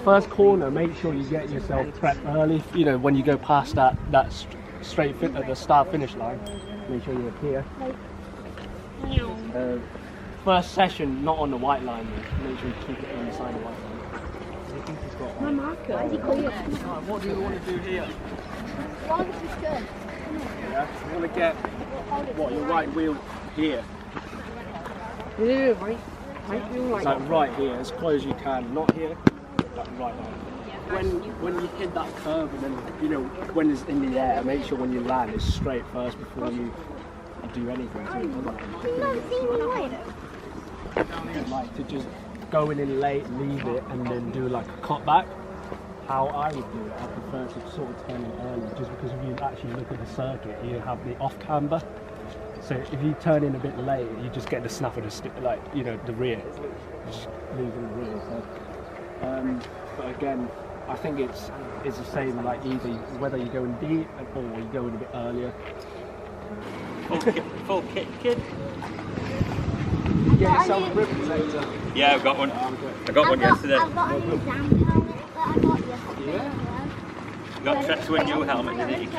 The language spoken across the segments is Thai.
first corner, make sure you get yourself prepped early. You know, when you go past that straight fit at the start finish line, make sure you're here. First session, not on the white line though. Make sure you keep it inside the white line. My marker, I think clear. What do you want to do here? Long as it's good. Yeah, you want to get your right wheel here. Yeah, right wheel It's like right here, as close as you can. Not here, like right line. When you hit that curve and then, you know, when it's in the air, make sure when you land it's straight first before you do anything. Like to just go in late, leave it, and then do like a cut back. How I would do it, I prefer to sort of turn it early, just because if you actually look at the circuit, you have the off camber. So if you turn in a bit late, you just get the snuff of the like, you know, the rear, just losing the rear. So, but again, I think it's the same, like either whether you go in deep or you go in a bit earlier. Full kit, kid. Get yourself a ripple later. Yeah, I've got one. I got one yesterday. I've got an exam helmet that I got yesterday. Yeah. You got to a new helmet, didn't you?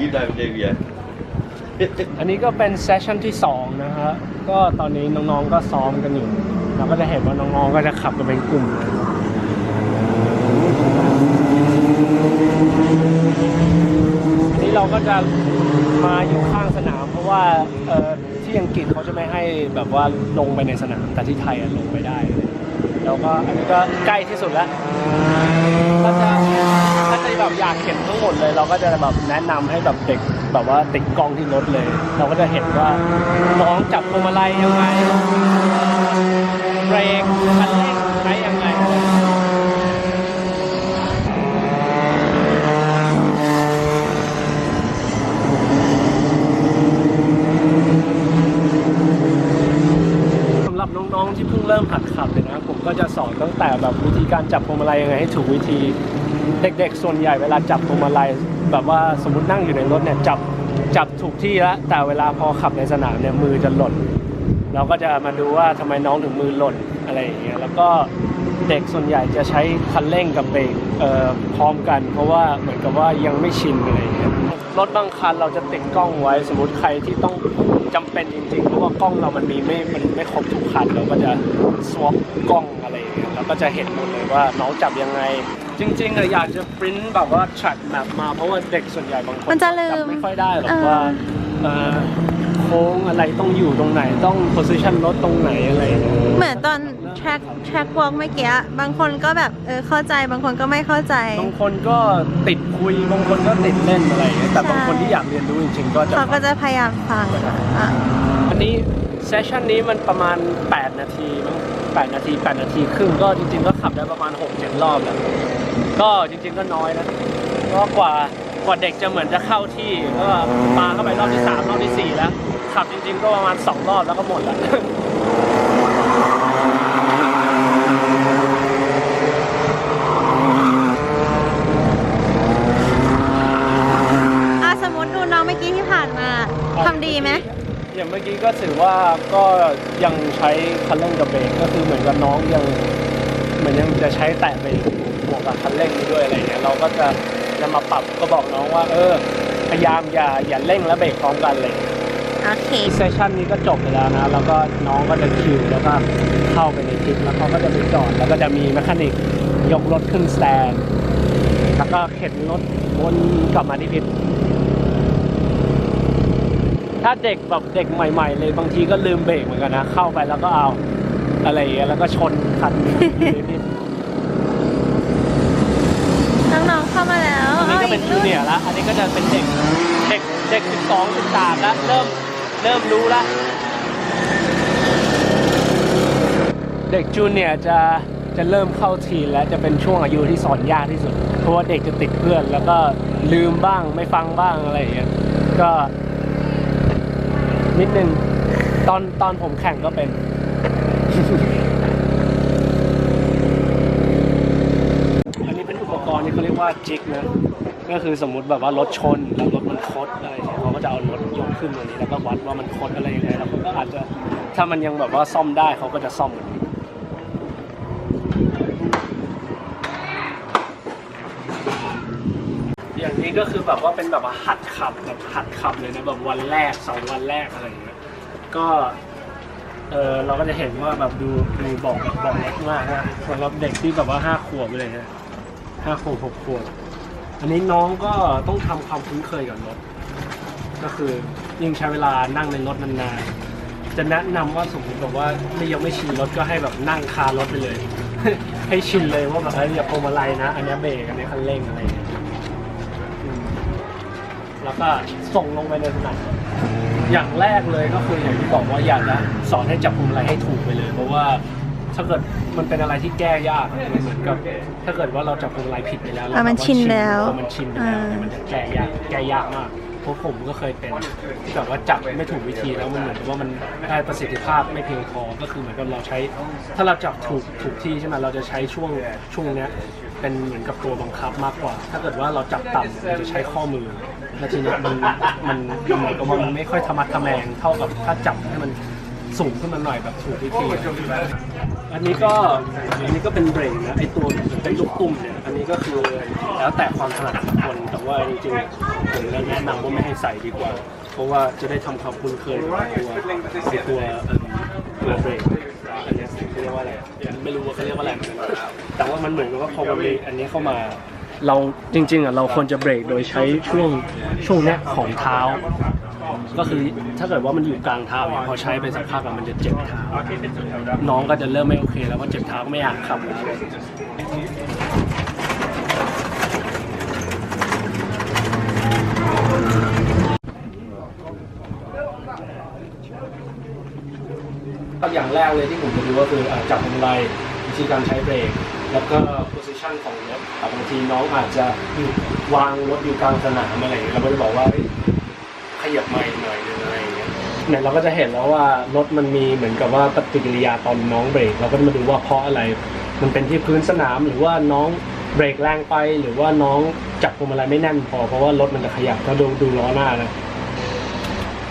You don't do ya. อันนี้ก็เป็นเซสชั่นที่2นะฮะก็ตอนนี้น้องๆก็ซ้อมกันอยู่เราก็จะเห็นว่าน้องๆก็จะขับกันเป็นกลุ่มเลยอันนี้เราก็จะมาอยู่ข้างสนามเพราะว่าที่อังกฤษเขาจะไม่ให้แบบว่าลงไปในสนามแต่ที่ไทยลงไปได้แล้วก็อันนี้ก็ใกล้ที่สุดแล้วถ้าจะแบบอยากเห็นทั้งหมดเลยเราก็จะแบบแนะนำให้แบบเด็กแบบว่าติดกล้องที่รถเลยเราก็จะเห็นว่าน้องจับพวงมาลัยยังไงเบรกคันเร่งใช้ยังไงสำหรับน้องๆที่เพิ่งเริ่มหัดขับเลยนะผมก็จะสอนตั้งแต่แบบวิธีการจับพวงมาลัยยังไงให้ถูกวิธีเด็กๆส่วนใหญ่เวลาจับพวงมาลัยแบบว่าสมมุตินั่งอยู่ในรถเนี่ยจับถูกที่แล้วแต่เวลาพอขับในสนามเนี่ยมือจะหล่นเราก็จะมาดูว่าทำไมน้องถึงมือหล่นอะไรอย่างเงี้ยแล้วก็เด็กส่วนใหญ่จะใช้คันเร่งกับเบรกพร้อมกันเพราะว่าเหมือนกับว่ายังไม่ชินอะไรอย่างเงี้ยรถบางคันเราจะติดกล้องไว้สมมุติใครที่ต้องจำเป็นจริงๆเพราะว่ากล้องเรามันไม่ครบทุกคันเราก็จะสวอปกล้องอะไรอย่างเงี้ยเราก็จะเห็นหมดเลยว่าน้องจับยังไงจริงๆอยากจะปริ้นแบบว่า track map มาเพราะว่าเด็กส่วนใหญ่บางคนมันจะลืม จำไม่ค่อยได้หรอกว่าโค้งอะไรต้องอยู่ตรงไหนต้อง position รถตรงไหนอะไรเหมือนตอน track walk เมื่อกี้บางคนก็แบบเข้าใจบางคนก็ไม่เข้าใจบางคนก็ติดคุยบางคนก็ติดเล่นอะไรอย่างเงี้ยแต่บางคนที่อยากเรียนรู้จริงๆก็จะเขาก็จะพยายามฟังอันนี้เซสชั่นนี้มันประมาณ8 นาทีมั้ง8 นาทีครึ่งก็จริงๆก็ขับได้ประมาณ 6-7 รอบแล้วก็จริงๆก็น้อยนะก็กว่าเด็กจะเหมือนจะเข้าที่ก็ปาเข้าไปรอบที่3รอบที่4แล้วขับจริงๆก็ประมาณ2 รอบแล้วก็หมดแล้วสมมติดูน้องเมื่อกี้ที่ผ่านมาทำดีไหมอย่างเมื่อกี้ก็ถือว่าก็ยังใช้คันเร่งกับเบรกก็คือเหมือนกับน้องยังเหมือนยังจะใช้แตะเบรกบวกกับคันเร่งด้วยอะไรเงี้ยเราก็จะมาปรับก็บอกน้องว่าพยายามอย่าเร่งและเบรกพร้อมกันเลยโอเคเซสชั่นนี้ก็จบไปแล้วนะแล้วก็น้องก็จะคิวแล้วก็เข้าไปในคลิปแล้วเขาก็จะไปจอดแล้วก็จะมีแมคานิกยกรถขึ้นสแตนแล้วก็เข็นรถวนกลับมาที่พิทถ้าเด็กแบบเด็กใหม่ๆเลยบางทีก็ลืมเบรกเหมือนกันนะเข้าไปแล้วก็เอาอะไรอย่างเงี้ยแล้วก็ชนคันน้องๆเข้ามาแล้วอันนี้ก็เป็นจูเนียร์ละอันนี้ก็จะเป็นเด็ก12 13แล้วเริ่มรู้ละเด็กจูเนียร์จะเริ่มเข้าทีแล้วจะเป็นช่วงอายุที่สอนยากที่สุดเพราะว่าเด็กจะติดเพื่อนแล้วก็ลืมบ้างไม่ฟังบ้างอะไรอย่างเงี้ยก็นิดนึงตอนผมแข่งก็เป็น อันนี้เป็นอุปกรณ์ที่เขาเรียกว่าจิกนะก็คือสมมุติแบบว่ารถชนแล้วรถมันคดอะไรเขาก็จะเอารถยกขึ้นอย่างนี้แล้วก็วัดว่ามันคดอะไรยังไงแล้วก็อาจจะ ถ้ามันยังแบบว่าซ่อมได้เขาก็จะซ่อมกันอย่างนี้ก็คือแบบว่าเป็นแบบว่าหัดขับเลยนะแบบวันแรก2 วันแรกอะไรอย่างเงี้ยก็เราก็จะเห็นว่าแบบดูบอกเล็กมากนะสำหรับเด็กที่แบบว่า5 ขวบเลยนะ5 ขวบ 6 ขวบอันนี้น้องก็ต้องทำความคุ้นเคยกับรถก็คือยิ่งใช้เวลานั่งในรถนานๆจะแนะนำว่าสมมติแบบว่ายังไม่ชินรถก็ให้แบบนั่งคารถไปเลย ให้ชินเลยว่าแบบอย่าพวงมาลัยนะอันนี้เบรกอันนี้คันเร่งอะไรอย่างเงี้ยแล้วก็ส่งลงไปในสนามอย่างแรกเลยก็คืออย่างที่บอกว่าอยากจะสอนให้จับพวงมาลัยให้ถูกไปเลยเพราะว่าถ้าเกิดมันเป็นอะไรที่แก้ยากมันเหมือนกับถ้าเกิดว่าเราจับพวงมาลัยผิดไปแล้วมันชินแล้ว มันชินไปแล้วมันจะแก้ยากมากเพราะผมก็เคยเป็นแต่ว่าจับไม่ถูกวิธีแล้วมันเหมือนกับว่ามันได้ประสิทธิภาพไม่เพียงพอก็คือเหมือนกับเราใช้ถ้าเราจับถูกที่ใช่ไหมเราจะใช้ช่วงเนี้ยเป็นเหมือนกับตัวบังคับมากกว่าถ้าเกิดว่าเราจับต่ำเราจะใช้ข้อมือแล้วทีนี้มันเหมือนกับว่ามันไม่ค่อยธรรมะทะแมงเท่ากับถ้าจับให้มันสูงขึ้นมาหน่อยแบบถูกวิธีอันนี้ก็เป็นเบรกนะไอตัวเป็นลูกตุ้มเนี่ยอันนี้ก็คือแล้วแต่ความถนัดของคนแต่ว่าจริงๆผมแนะนำว่าไม่ให้ใส่ดีกว่าเพราะว่าจะได้ทำความคุ้นเคยกับตัวเบรกอันนี้เขาเรียกว่าอะไรไม่รู้ว่าเขาเรียกว่าอะไรแต่ว่ามันเหมือนกับว่าพอมันมีอันนี้เข้ามาเราจริงๆเราควรจะเบรกโดยใช้ช่วงเนี้ยของเท้าก็คือถ้าเกิดว่ามันอยู่กลางเท้าพอใช้ไปสักพักมันจะเจ็บเท้าน้องก็จะเริ่มไม่โอเคแล้วก็เจ็บเท้าก็ไม่อยากขับก็อย่างแรกเลยที่ผมจะดูก็คือจับพวงมาลัยวิธีการใช้เบรกแล้วก็ position ของรถบางทีน้องอาจจะวางรถอยู่กลางสนามอะไรอย่างเงี้ยเราก็จะบอกว่าขยับไมค์หน่อยนึงอะไรอย่างเงี้ยเนี่ยเราก็จะเห็นแล้วว่ารถมันมีเหมือนกับว่าปฏิกิริยาตอนน้องเบรกเราก็จะมาดูว่าเพราะอะไรมันเป็นที่พื้นสนามหรือว่าน้องเบรกแรงไปหรือว่าน้องจับพวงมาลัยไม่แน่นพอเพราะว่ารถมันจะขยับถ้าดูล้อหน้านะ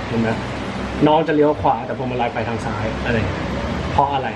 เห็นไหมน้องจะเลี้ยวขวาแต่พวงมาลัยไปทางซ้ายอะไรเพราะอะไร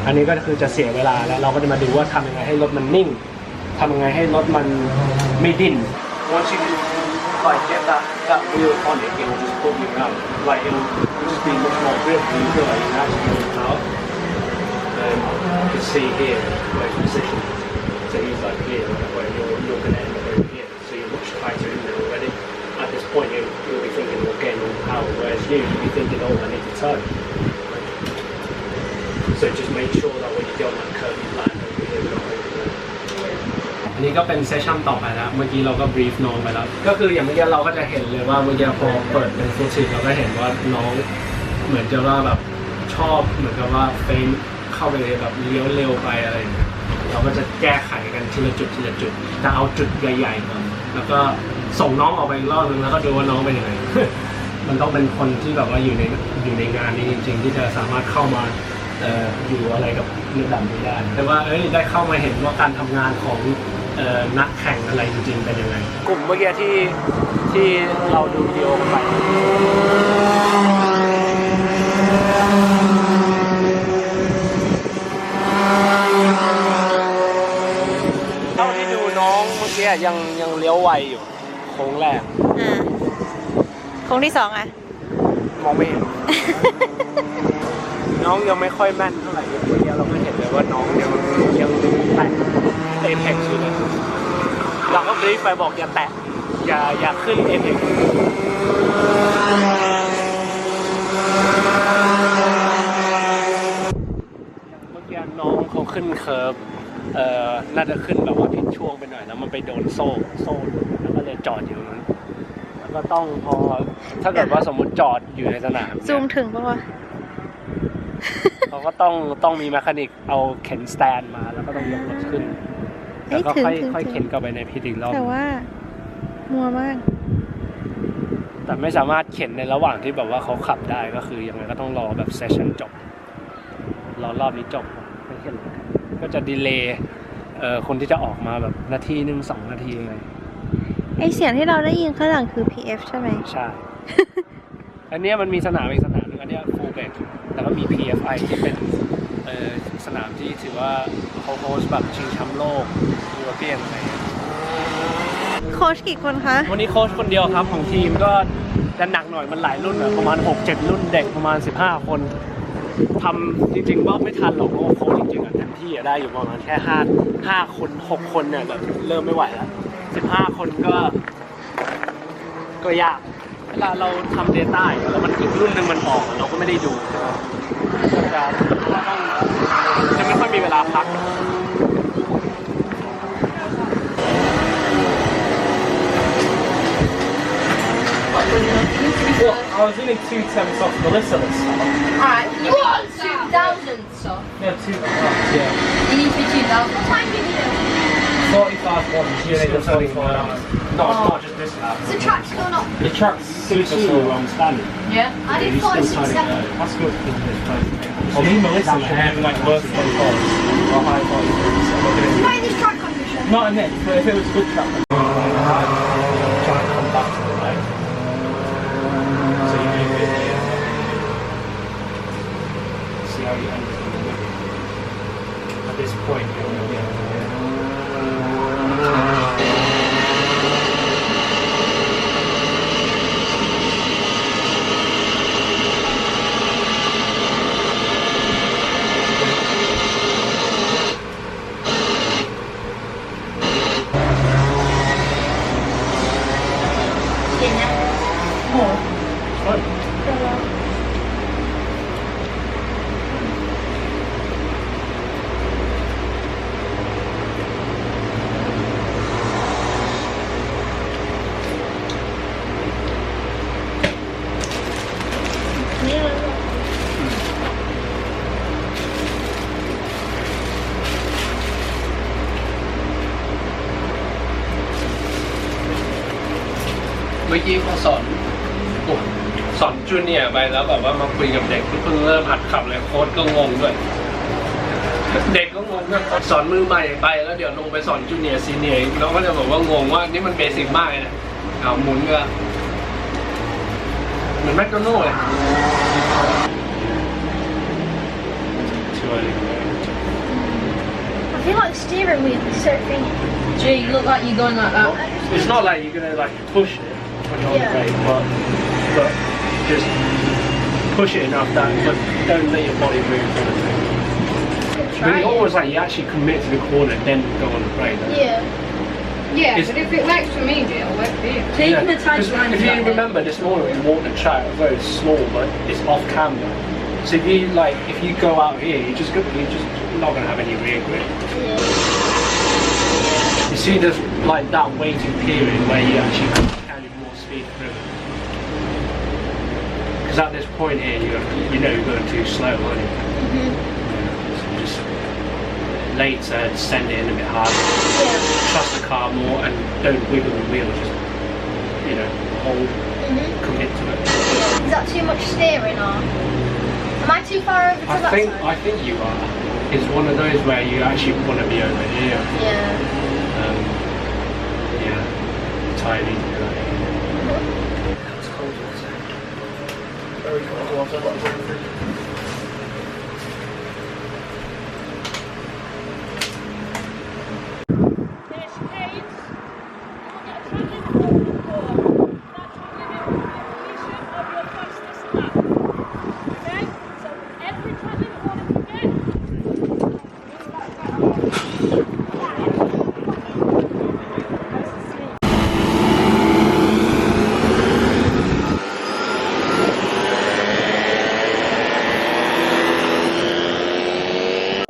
อันนี้ก็คือจะเสียเวลาแล้วเราก็จะมาดูว่าทำยังไงให้รถมันนิ่งทำยังไงให้รถมันไม่ดิ้น Once you like get that wheel on it, it will just pull you around. Like it will just be much more grip for you to like actually move out. You can see here where it's positioned. So he's like here, where you're going to end up over here. So you're much tighter in there already. At this point, you'll be thinking, well, getting all the power, whereas you'll be thinking, oh, I need to turn. So just make sure that when you go on that curve, you land over here, not over there. อันนี้ก็เป็นเซสชั่นต่อไปแล้วเมื่อกี้เราก็บรีฟน้องไปแล้วก็คืออย่างเมื่อกี้เราก็จะเห็นเลยว่าเมื่อกี้พอเปิดเป็นฟูลซีทเราก็เห็นว่าน้องเหมือนจะว่าแบบชอบเหมือนกับว่าเฟนเข้าไปเลยแบบเลี้ยวเร็วไปอะไรอย่างเงี้ยเราก็จะแก้ไขกันทีละจุดจะเอาจุดใหญ่ๆก่อนแล้วก็ส่งน้องออกไปอีกรอบนึงแล้วก็ดูว่าน้องเป็นยังไง มันต้องเป็นคนที่แบบว่าอยู่ในงานนี้จริงๆที่จะสามารถเข้ามาอยู่อะไรกับเรื่องแบบนี้ได้แต่ว่าได้เข้ามาเห็นว่าการทำงานของนักแข่งอะไรจริงๆเป็นยังไงกลุ่มเมื่อกี้ที่เราดูวิดีโอไปเท่าที่ดูน้องเมื่อกี้ยังเลี้ยวไวอยู่โค้งแรกโค้งที่2อ่ะมองไม่เห็น น้องยังไม่ค่อยแม่นเท่าไหร่เมื่อกี้เราก็เห็นเลยว่าน้องยังแตะเอเพ็กซ์อยู่เลยเราก็บรีฟไปบอกอย่าแตะอย่าขึ้นเอเพ็กซ์เมื่อกี้น้องเขาขึ้นเคิร์ฟน่าจะขึ้นแบบว่าผิดช่วงไปหน่อยแล้วมันไปโดนโซ่แล้วก็เลยจอดอยู่นั้นแล้วก็ต้องพอถ้าเกิดว่าสมมุติจอดอยู่ในสนามซูมถึงปะวะเขาก็ต้องมีแมคานิกเอาเข็นสแตนมาแล้วก็ต้องยกรถขึ้นแล้วก็ค่อยเข็นกลับไปในพิธีรอบแต่ว่ามัวมากแต่ไม่สามารถเข็นในระหว่างที่แบบว่าเขาขับได้ก็คือยังไงก็ต้องรอแบบเซสชั่นจบรอรอบนี้จบไม่เข็นก็จะดีเลย์คนที่จะออกมาแบบนาทีนึง2 นาทีเลยไอเสียงที่เราได้ยินข้างหลังคือ PF ใช่ไหมใช่ อันนี้มันมีสนามอีกสนามนึงอันนี้ฟูลเบรก แล้วก็มี PFI ที่เป็นสนามที่ถือว่าเขาโฮสต์แบบชิงแชมป์โลกยูโรเปียนอะไรเงี้ย โค้ชกี่คนคะ วันนี้โค้ชคนเดียวครับของทีมก็จะหนักหน่อยมันหลายรุ่นอะประมาณ 6-7 รุ่นเด็กประมาณ 15 คนทำจริงๆว่าไม่ทันหรอกเพราะว่าโค้ชจริงๆอะเต็มที่อะได้อยู่ประมาณแค่5 คน 6 คนเนี่ยแบบเริ่มไม่ไหวแล้ว 15 คนก็ยากเวลาเราทำ Data แล้วมันอีกรุ่นหนึ่งมันออกเราก็ไม่ได้ดูจะไม่ค่อยมีเวลาพัก Well, I was doing 2 temps off Melissa this summer. Alright, you need 2,000 so. Yeah, 2 hours, yeah. You need to be 2,000. What time did you do? 45 ones, yeah, they got 44 hours. Not just this lab. The track's going up. The track's super slow standard. Yeah. I did 46 seconds. That's good for this time. Well, me and Melissa should have like worse than cars. Or high volume. Not in this track condition. Not in this, but if it was good track. Try and come back to the right. So you do it here. See how you end it in the middle. At this point, you're going to be able to hear. เมื่อกี้เขาสอนจูเนียร์ไปแล้วแบบว่ามาคุยกับเด็กที่เพิ่งเริ่มหัดขับเลยโค้ชก็งงด้วยเด็กก็งงด้วยสอนมือใหม่ไปแล้วเดี๋ยวลงไปสอนจูเนียร์ซีเนียร์น้องก็จะบอกว่างงว่านี่มันเบสิกมากเลยนะเอาหมุนก็เหมือนแมคโดนัลด์เลยช่วย I feel like the steering wheel is surfing. Gee, you look like you're going like that. It's not like you're gonna like push it when you're on the brake, but just push it enough that but don't let your body move on the thing. But it's almost like you actually commit to the corner, then go on the brake. Yeah. Yeah, Is- but if it works for me, it'll work for you. Taking the time 'Cause line if you remember this morning we walked the track very small, but it's off camber. So if you go out here, you're just not gonna have any rear grip. You see, there's like that waiting period where you actually carry more speed through. Because at this point here, you know you're going too slow, aren't you? So just later, send it in a bit harder. Trust the car more and don't wiggle the wheel. Just hold, commit to it. Is that too much steering or? Am I too far over to that side? I think you are. It's one of those where you actually want to be over here. Yeah. Yeah, tiny. It's cold water. Very cold water.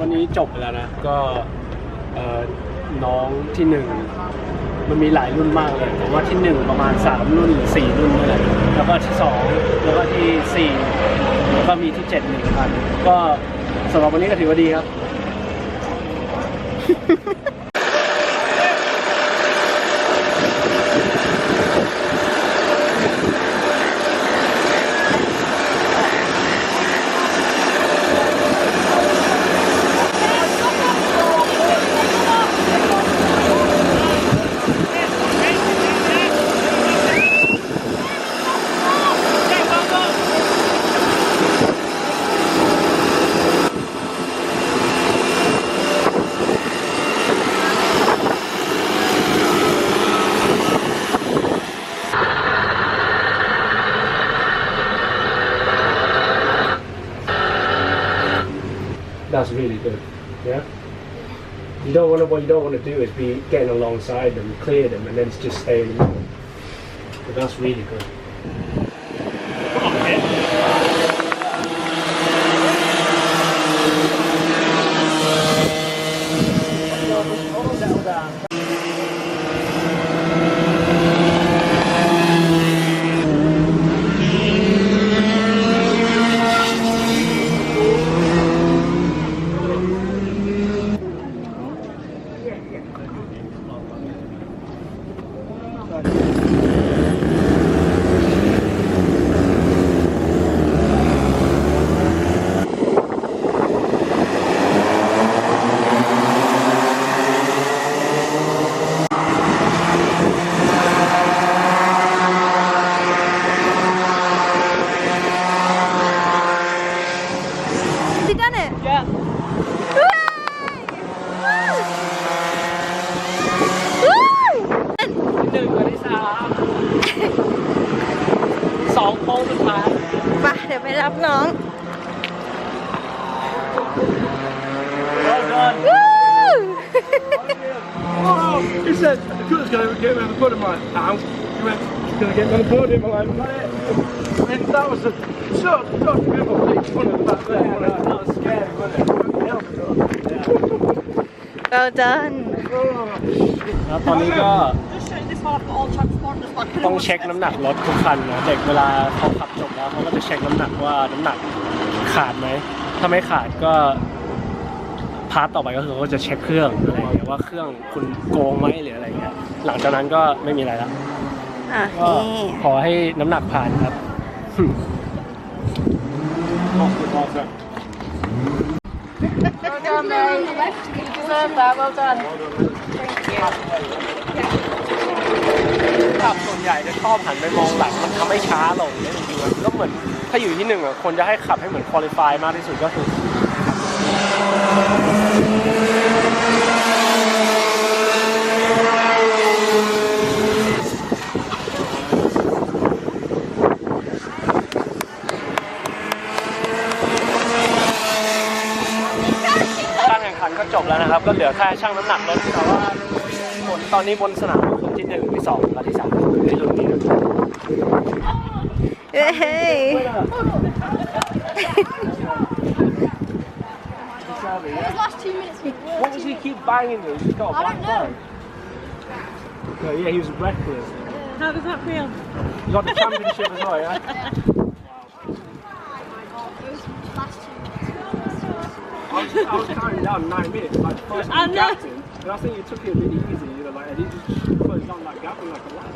วันนี้จบไปแล้วนะก็น้องที่1มันมีหลายรุ่นมากเลยผมว่าที่1ประมาณ3รุ่นหรือ4รุ่นนี่แหละแล้วก็ที่2แล้วก็ที่4แล้วก็มีที่7 1 คันก็สำหรับวันนี้ก็ถือว่าดีครับ that's really good. Yeah. You don't want to. What you don't want to do is be getting alongside them, clear them, and then just stay in the middle. But that's really good. Did done it? Yeah.หนึ่งกับที่สามสองโค้งสุดท้าย ไปเดี๋ยวไปรับน้อง Well done. He said, the coolest going to get me on the podium. I'm like, ow. He went, he's going to get me on the podium. I'm like, got it. And that was such beautiful place. Fun at the back there. That was scary, wasn't it? well done แล้วตอนนี้ก็ต้องเช็คน้ำหนักรถทุกคันนะเด็กเวลาเขาขับจบแล้วเขาก็จะเช็คน้ำหนักว่าน้ำหนักขาดไหมถ้าไม่ขาดก็พาร์ทต่อไปก็คือเขาจะเช็คเครื่องอะไรอย่างเงี้ยว่าเครื่องคุณโกงไหมหรืออะไรเงี้ยหลังจากนั้นก็ไม่มีอะไรแล้ว อ่ะ ก็ นี่ ขอให้น้ำหนักผ่านครับ Well done, mate. You deserve that. Well done. ขับส่วนใหญ่จะชอบหันไปมองหลังมันทำให้ช้าลงเนี่ยจริงๆก็เหมือนถ้าอยู่ที่หนึ่งอ่ะคนจะให้ขับให้เหมือนคุริฟายมากที่สุดก็คือการแข่งขันก็จบแล้วนะครับก็เหลือแค่ชั่งน้ำหนักรถแต่ว่าผลตอนนี้บนสนามคนที่1ที่2และที่3ในรุ่นนี้นะ เฮ้ย Those last 2 minutes were What was he keep banging you? He's got a I black don't know. phone. No, yeah, he was reckless. How does that feel? You got the championship as well, yeah? those last 2 minutes. I was counting down 9 minutes, like first I know. captain, and I think you took it really easy, you know, like, and he just closed down that gap in like a line.